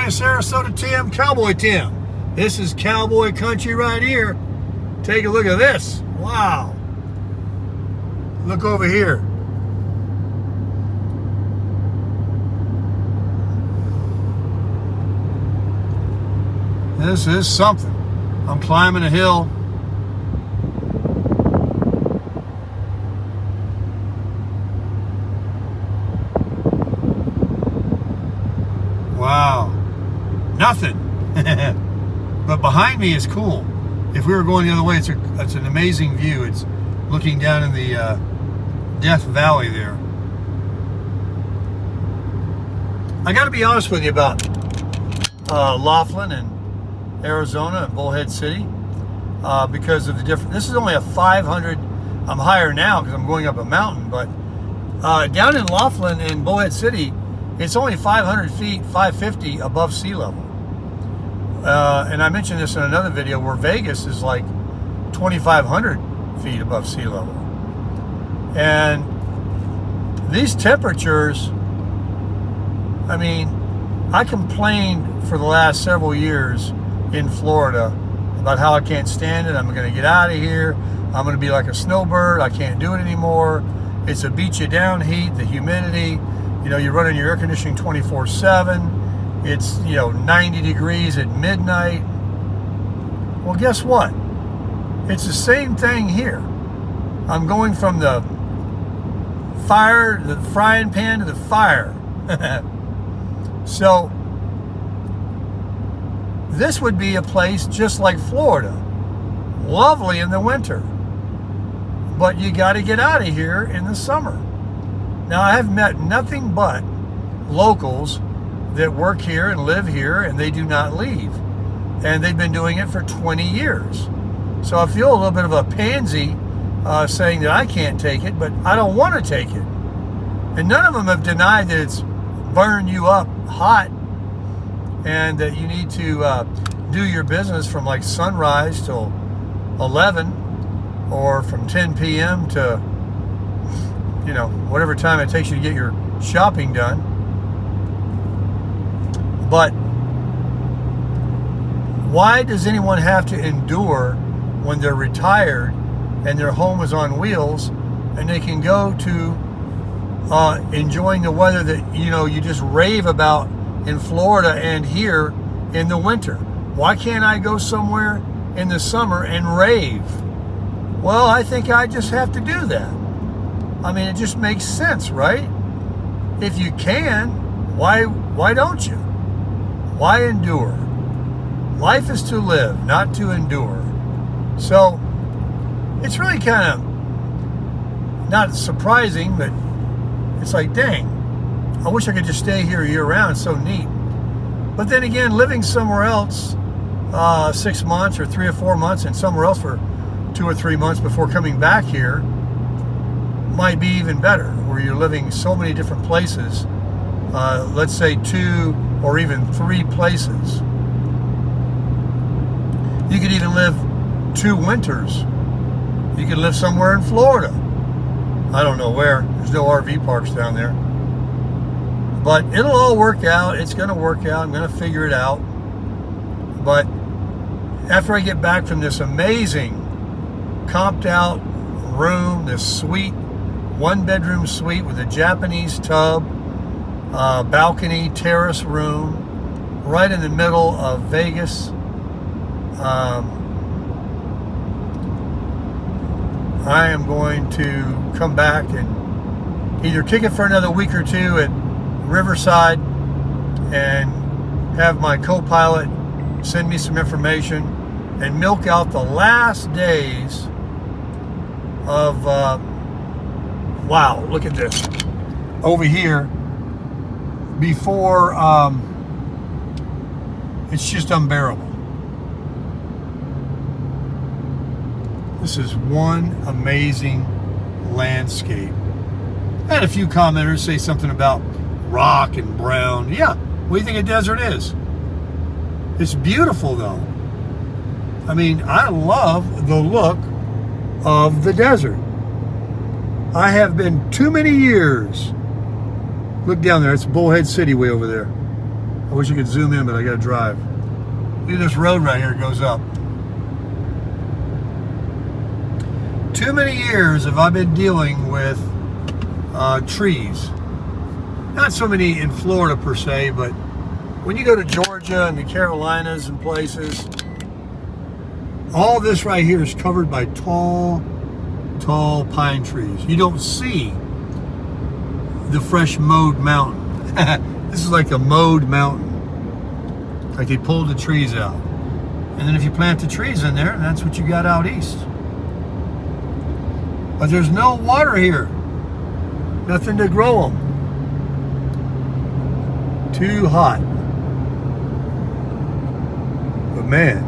Morning, Sarasota Tim, Cowboy Tim. This is cowboy country right here. Take a look at this. Wow. Look over here. This is something. I'm climbing a hill. Wow. Nothing. But behind me is cool. If we were going the other way, it's an amazing view. It's looking down in the Death Valley there. I got to be honest with you about Laughlin and Arizona and Bullhead City because of the different. This is only a 500. I'm higher now because I'm going up a mountain, but down in Laughlin and Bullhead City, it's only 500 feet, 550 above sea level. And I mentioned this in another video where Vegas is like 2,500 feet above sea level. And these temperatures, I mean, I complained for the last several years in Florida about how I can't stand it. I'm going to get out of here. I'm going to be like a snowbird. I can't do it anymore. It's a beat you down heat, the humidity. You know, you're running your air conditioning 24/7. It's, 90 degrees at midnight. Well, guess what? It's the same thing here. I'm going from the frying pan to the fire. So, this would be a place just like Florida. Lovely in the winter. But you got to get out of here in the summer. Now, I have met nothing but locals that work here and live here, and they do not leave. And they've been doing it for 20 years. So I feel a little bit of a pansy saying that I can't take it, but I don't want to take it. And none of them have denied that it's burning you up hot and that you need to do your business from like sunrise till 11 or from 10 p.m. to, whatever time it takes you to get your shopping done. But why does anyone have to endure when they're retired and their home is on wheels and they can go to enjoying the weather that, you just rave about in Florida and here in the winter? Why can't I go somewhere in the summer and rave? Well, I think I just have to do that. I mean, it just makes sense, right? If you can, why don't you? Why endure? Life is to live, not to endure. So, it's really kind of not surprising, but it's like, dang, I wish I could just stay here year round. It's so neat. But then again, living somewhere else 6 months or 3 or 4 months and somewhere else for 2 or 3 months before coming back here might be even better, where you're living so many different places. Let's say 2 or even 3 places. You could even live 2 winters. You could live somewhere in Florida. I don't know where. There's no RV parks down there. But it'll all work out. It's going to work out. I'm going to figure it out. But after I get back from this amazing comped out room, this suite, 1-bedroom suite with a Japanese tub, balcony, terrace room, right in the middle of Vegas. I am going to come back and either kick it for another week or 2 at Riverside and have my co-pilot send me some information and milk out the last days of, wow, look at this. Over here, before, it's just unbearable. This is one amazing landscape. I had a few commenters say something about rock and brown. Yeah, what do you think a desert is? It's beautiful though. I mean, I love the look of the desert. I have been too many years. Look down there, it's Bullhead City way over there. I wish I could zoom in, but I gotta drive. Look at this road right here, it goes up. Too many years have I been dealing with trees. Not so many in Florida per se, but when you go to Georgia and the Carolinas and places, all this right here is covered by tall pine trees. You don't see the fresh mowed mountain. This is like a mowed mountain. Like they pulled the trees out. And then if you plant the trees in there, that's what you got out east. But there's no water here. Nothing to grow them. Too hot. But man.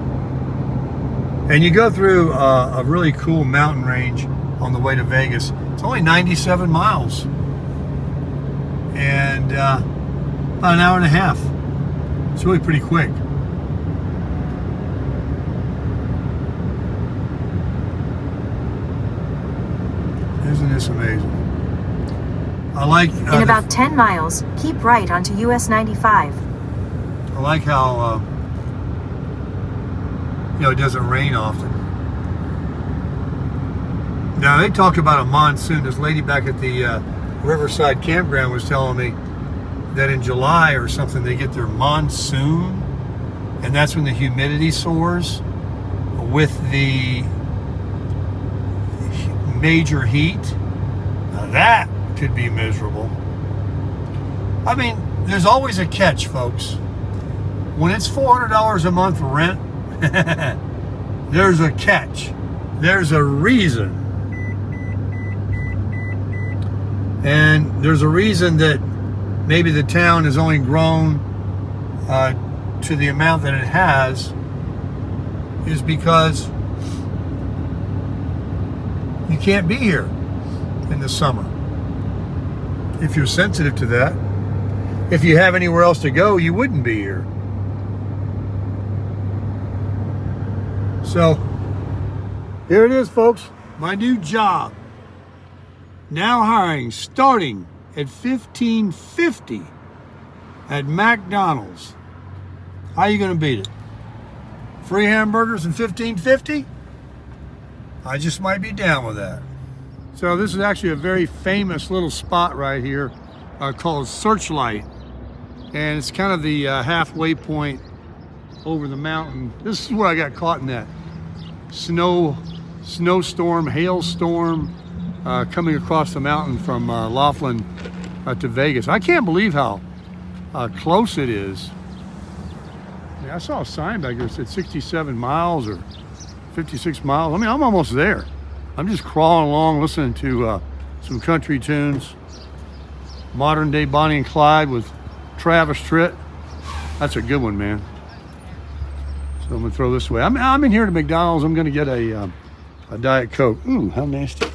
And you go through a really cool mountain range on the way to Vegas. It's only 97 miles. And about an hour and a half. It's really pretty quick. Isn't this amazing? I like... in about 10 miles, keep right onto US 95. I like how, it doesn't rain often. Now, they talk about a monsoon. This lady back at the Riverside Campground was telling me that in July or something, they get their monsoon, and that's when the humidity soars with the major heat. Now that could be miserable. I mean, there's always a catch, folks. When it's $400 a month rent, there's a catch. There's a reason. And there's a reason that maybe the town has only grown to the amount that it has, is because you can't be here in the summer. If you're sensitive to that, if you have anywhere else to go, you wouldn't be here. So, here it is, folks. My new job. Now hiring, starting at $15.50 at McDonald's. How are you going to beat it? Free hamburgers and $15.50? I just might be down with that. So this is actually a very famous little spot right here called Searchlight. And it's kind of the halfway point over the mountain. This is where I got caught in that snowstorm, hailstorm coming across the mountain from Laughlin to Vegas. I can't believe how close it is. Yeah, I saw a sign back there that said 67 miles or 56 miles. I mean, I'm almost there. I'm just crawling along listening to some country tunes. Modern day Bonnie and Clyde with Travis Tritt. That's a good one, man. So I'm gonna throw this away. I'm in here at McDonald's. I'm gonna get a Diet Coke. Ooh, how nasty.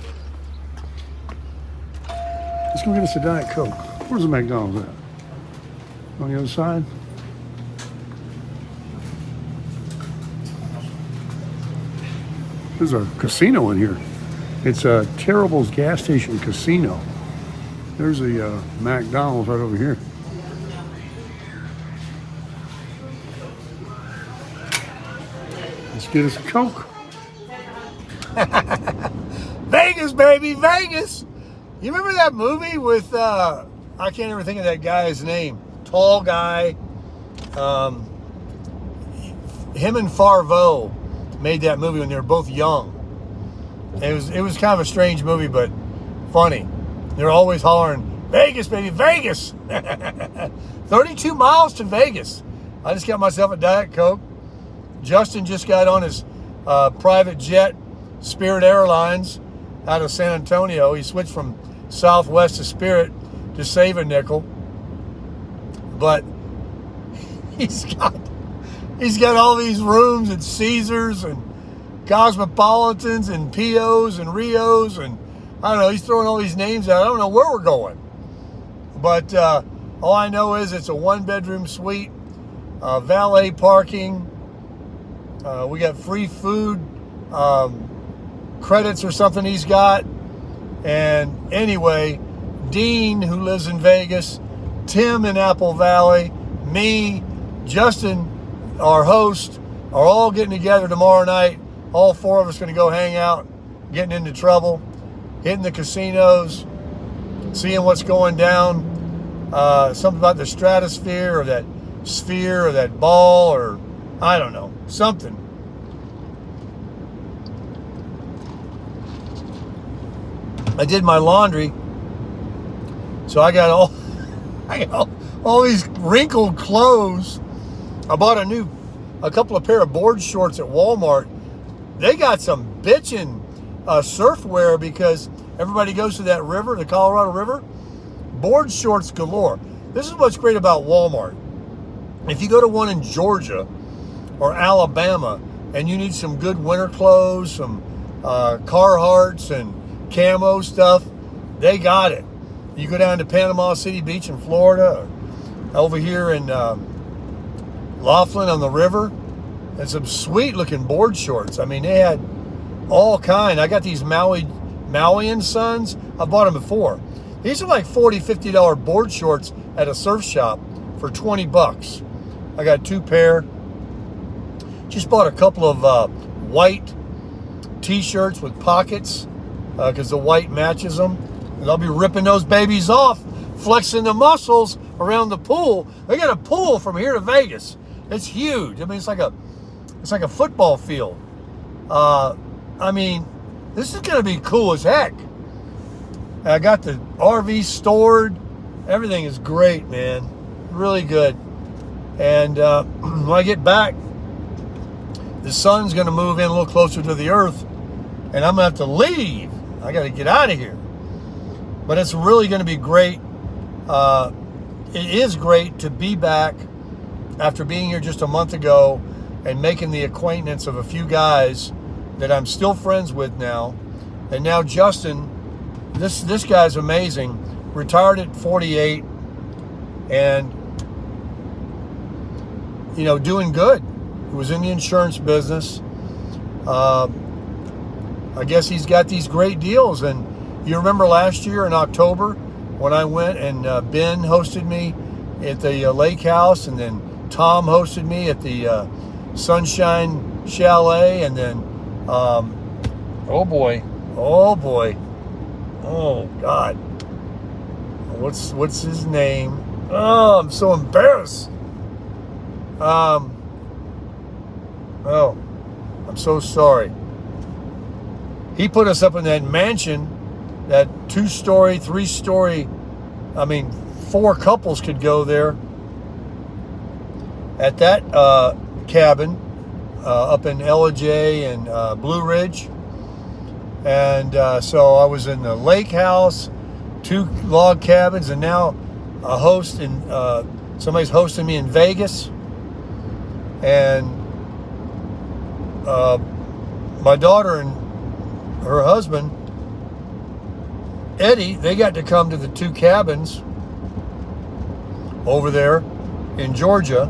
Let's go get us a Diet Coke. Where's the McDonald's at? On the other side? There's a casino in here. It's a Terrible's gas station casino. There's a McDonald's right over here. Let's get us a Coke. Vegas, baby, Vegas. You remember that movie with, I can't ever think of that guy's name. Tall guy. Him and Farvo made that movie when they were both young. It was kind of a strange movie, but funny. They're always hollering, Vegas, baby, Vegas. 32 miles to Vegas. I just got myself a Diet Coke. Justin just got on his private jet, Spirit Airlines, out of San Antonio. He switched from Southwest to Spirit to save a nickel. But he's got all these rooms at Caesars and Cosmopolitans and Pios and Rios, and I don't know, he's throwing all these names out. I don't know where we're going. But all I know is it's a 1-bedroom suite, valet parking. We got free food, credits or something he's got. And anyway, Dean, who lives in Vegas, Tim in Apple Valley, me, Justin, our host, are all getting together tomorrow night. All four of us going to go hang out, getting into trouble, hitting the casinos, seeing what's going down. Something about the stratosphere or that sphere or that ball or I don't know, something. I did my laundry, so I got all these wrinkled clothes. I bought a couple of pair of board shorts at Walmart. They got some bitchin' surf wear because everybody goes to that river, the Colorado River. Board shorts galore. This is what's great about Walmart. If you go to one in Georgia or Alabama and you need some good winter clothes, some Carhartts and camo stuff, they got it. You go down to Panama City Beach in Florida, or over here in Laughlin on the river, and some sweet looking board shorts. I mean, they had all kind. I got these Maui and Sons. I bought them before. These are like $40, $50 board shorts at a surf shop for $20. I got 2 pair. Just bought a couple of white t-shirts with pockets because the white matches them. And I'll be ripping those babies off, flexing the muscles around the pool. They got a pool from here to Vegas. It's huge. I mean, it's like a football field. I mean, this is going to be cool as heck. I got the RV stored. Everything is great, man. Really good. And when I get back, the sun's going to move in a little closer to the earth, and I'm going to have to leave. I got to get out of here. But it's really going to be great. It is great to be back after being here just a month ago and making the acquaintance of a few guys that I'm still friends with now. And now Justin, this guy's amazing. Retired at 48 and, you know, doing good. He was in the insurance business. I guess he's got these great deals. And you remember last year in October when I went and Ben hosted me at the lake house, and then Tom hosted me at the Sunshine Chalet, and then oh boy, oh God, what's his name? Oh, I'm so embarrassed. Oh, I'm so sorry. He put us up in that mansion, that 2-story, 3-story, I mean, 4 couples could go there at that cabin up in Ellijay and Blue Ridge. And so I was in the lake house, 2 log cabins, and now a host in, somebody's hosting me in Vegas. And my daughter and her husband, Eddie, they got to come to the 2 cabins over there in Georgia.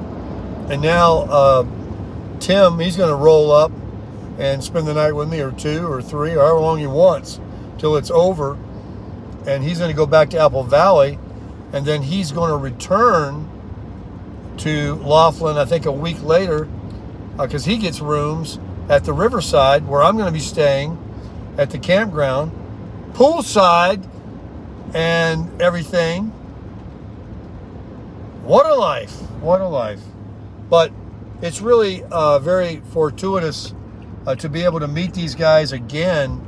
And now Tim, he's going to roll up and spend the night with me, or 2 or 3, or however long he wants, till it's over. And he's going to go back to Apple Valley, and then he's going to return to Laughlin, I think a week later, because he gets rooms at the Riverside, where I'm going to be staying at the campground, poolside and everything. What a life. What a life. But it's really very fortuitous to be able to meet these guys again,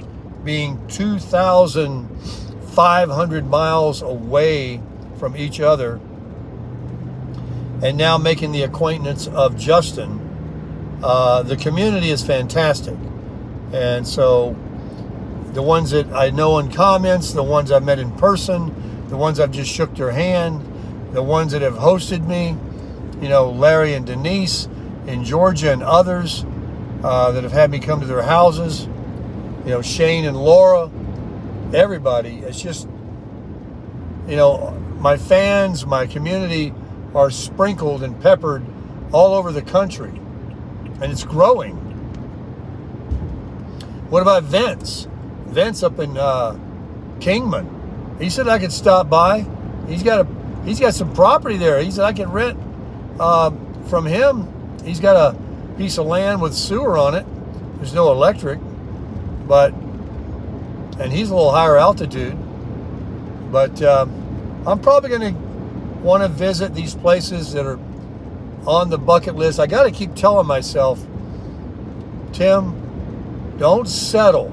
being 2,500 miles away from each other, and now making the acquaintance of Justin. The community is fantastic. And so the ones that I know in comments, the ones I've met in person, the ones I've just shook their hand, the ones that have hosted me, you know, Larry and Denise in Georgia and others that have had me come to their houses, you know, Shane and Laura, everybody. It's just, you know, my fans, my community are sprinkled and peppered all over the country, and it's growing. What about Vince? Vince up in Kingman. He said I could stop by. He's got some property there. He said I can rent from him, he's got a piece of land with sewer on it. There's no electric, and he's a little higher altitude. But I'm probably going to want to visit these places that are on the bucket list. I got to keep telling myself, Tim, don't settle.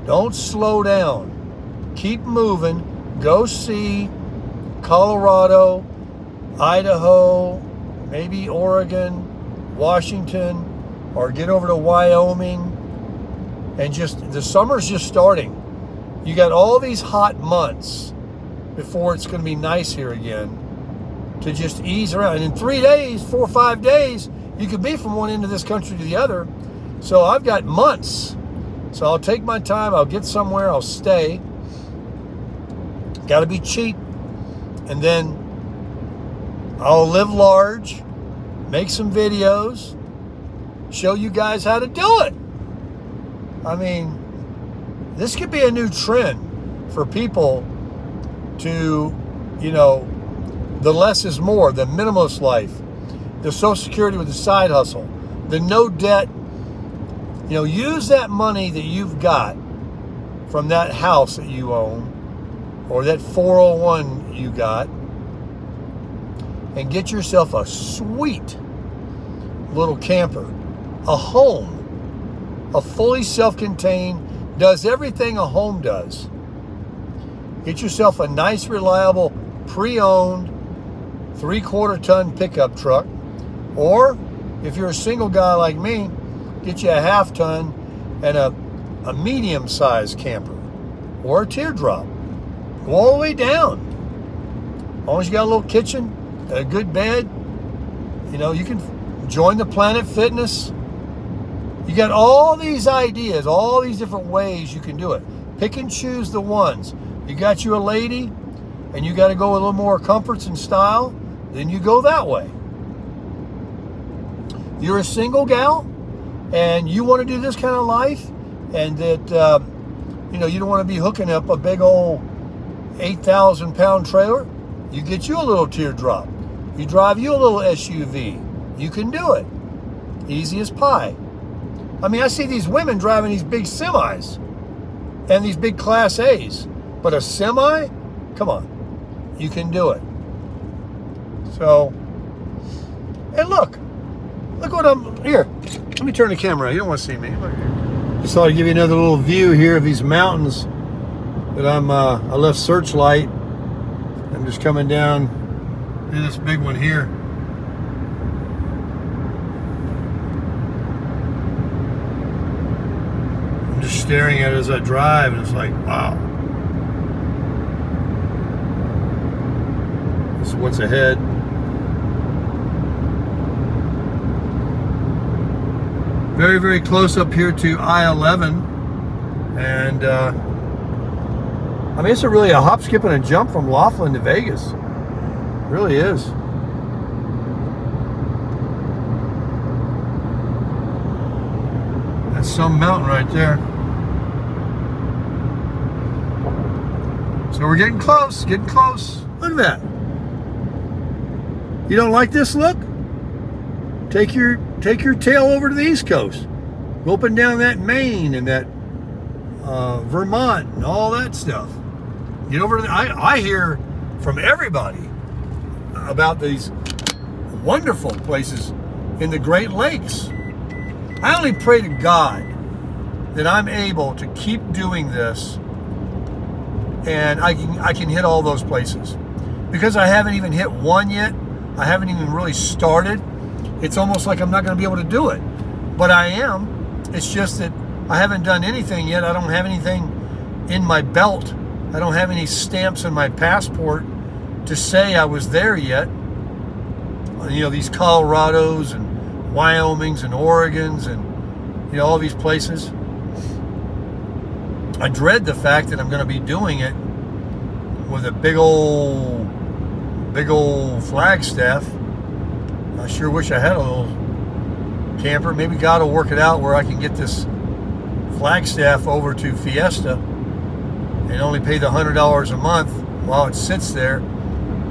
Don't slow down. Keep moving. Go see Colorado, Idaho, maybe Oregon, Washington, or get over to Wyoming. And the summer's just starting. You got all these hot months before it's going to be nice here again to just ease around. And in 3 days, 4 or 5 days, you could be from one end of this country to the other. So I've got months. So I'll take my time. I'll get somewhere. I'll stay. Got to be cheap. And then I'll live large, make some videos, show you guys how to do it. I mean, this could be a new trend for people to, the less is more, the minimalist life, the Social Security with the side hustle, the no debt. Use that money that you've got from that house that you own or that 401 you got and get yourself a sweet little camper, a home, a fully self-contained, does everything a home does. Get yourself a nice, reliable, pre-owned 3/4 ton pickup truck, or if you're a single guy like me, get you a 1/2 ton and a medium-sized camper or a teardrop. Go all the way down. As long as you got a little kitchen, a good bed, you can join the Planet Fitness. You got all these ideas, all these different ways you can do it. Pick and choose the ones. You got you a lady and you got to go a little more comforts and style, then you go that way. You're a single gal and you want to do this kind of life, and that you don't want to be hooking up a big old 8,000 pound trailer. You get you a little teardrop. You drive you a little SUV. You can do it. Easy as pie. I mean, I see these women driving these big semis and these big Class A's, but a semi, come on, you can do it. So, and look what I'm here. Let me turn the camera. You don't want to see me. Look here. Just thought I'd give you another little view here of these mountains that I left Searchlight. I'm just coming down to this big one here. I'm just staring at it as I drive, and it's like, wow. This is what's ahead. Very, very close up here to I-11. And, it's really a hop, skip, and a jump from Laughlin to Vegas. It really is. That's some mountain right there. So we're getting close, getting close. Look at that. You don't like this look? Take your tail over to the East Coast. Go up and down that Maine and that Vermont and all that stuff. Get over to I hear from everybody about these wonderful places in the Great Lakes. I only pray to God that I'm able to keep doing this and I can hit all those places. Because I haven't even hit one yet, I haven't even really started, it's almost like I'm not going to be able to do it. But I am. It's just that I haven't done anything yet. I don't have anything in my belt. I don't have any stamps in my passport to say I was there yet. These Colorados and Wyomings and Oregons and, all these places. I dread the fact that I'm going to be doing it with a big old Flagstaff. I sure wish I had a little camper. Maybe God will work it out where I can get this Flagstaff over to Fiesta and only pay the $100 a month while it sits there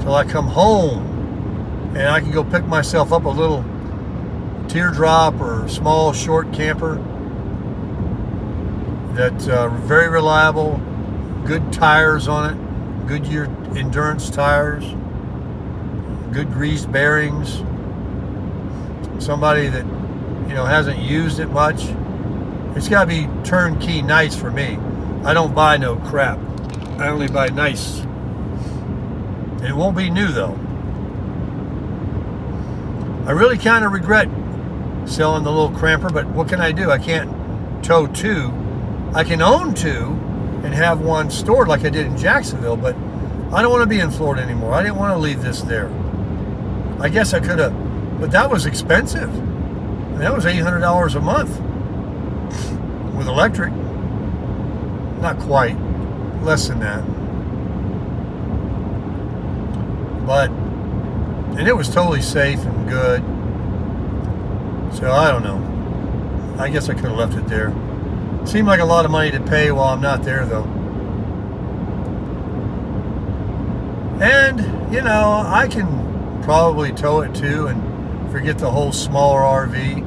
till I come home and I can go pick myself up a little teardrop or small short camper that's very reliable, good tires on it, Goodyear endurance tires, good greased bearings, somebody that hasn't used it much. It's got to be turnkey nice for me. I don't buy no crap. I only buy nice. And it won't be new though. I really kind of regret selling the little cramper, but what can I do? I can't tow two. I can own two and have one stored like I did in Jacksonville, but I don't want to be in Florida anymore. I didn't want to leave this there. I guess I could have, but that was expensive. And that was $800 a month with electric. Not quite, less than that. But, and it was totally safe and good. So I don't know. I guess I could have left it there. Seemed like a lot of money to pay while I'm not there though. And, I can probably tow it too and forget the whole smaller RV.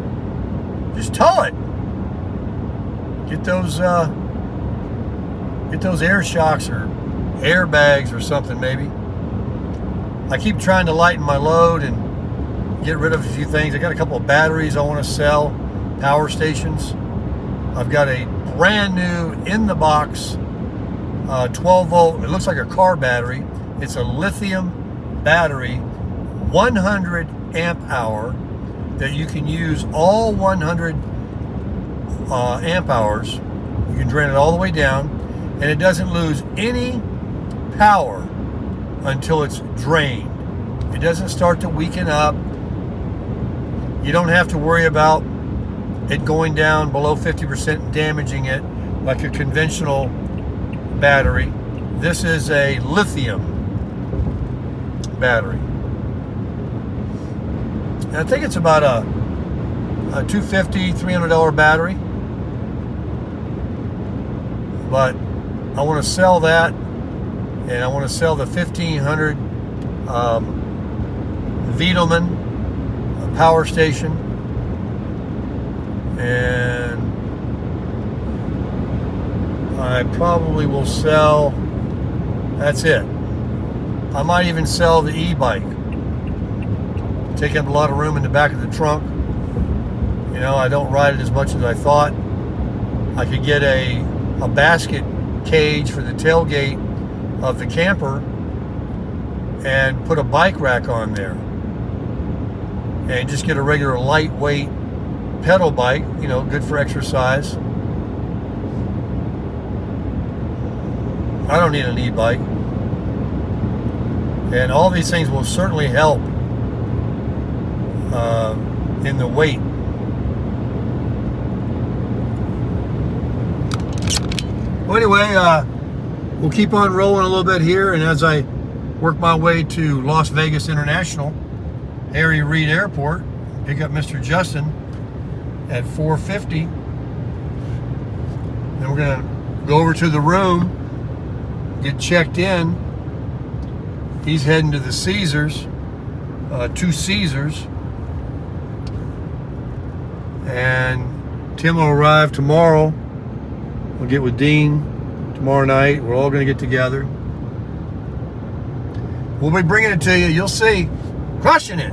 Just tow it. Get those air shocks or airbags or something maybe. I keep trying to lighten my load and get rid of a few things. I got a couple of batteries I want to sell, power stations. I've got a brand new in the box 12 volt, it looks like a car battery. It's a lithium battery, 100 amp hour, that you can use all 100 amp hours. You can drain it all the way down, and it doesn't lose any power until it's drained. It doesn't start to weaken up. You don't have to worry about it going down below 50% and damaging it like a conventional battery. This is a lithium battery. And I think it's about a $250, $300 battery. But I want to sell that, and I want to sell the 1500 Wiedemann power station, and I probably will sell, that's it. I might even sell the e-bike. Taking up a lot of room in the back of the trunk. I don't ride it as much as I thought. I could get a basket cage for the tailgate of the camper and put a bike rack on there. And just get a regular lightweight pedal bike, good for exercise. I don't need an e-bike. And all these things will certainly help in the weight. Well, anyway, we'll keep on rolling a little bit here, and as I work my way to Las Vegas International, Harry Reid Airport, pick up Mr. Justin at 4:50. Then we're going to go over to the room, get checked in. He's heading to the Caesars, two Caesars. And Tim will arrive tomorrow. We'll get with Dean tomorrow night. We're all going to get together. We'll be bringing it to you. You'll see. Crushing it.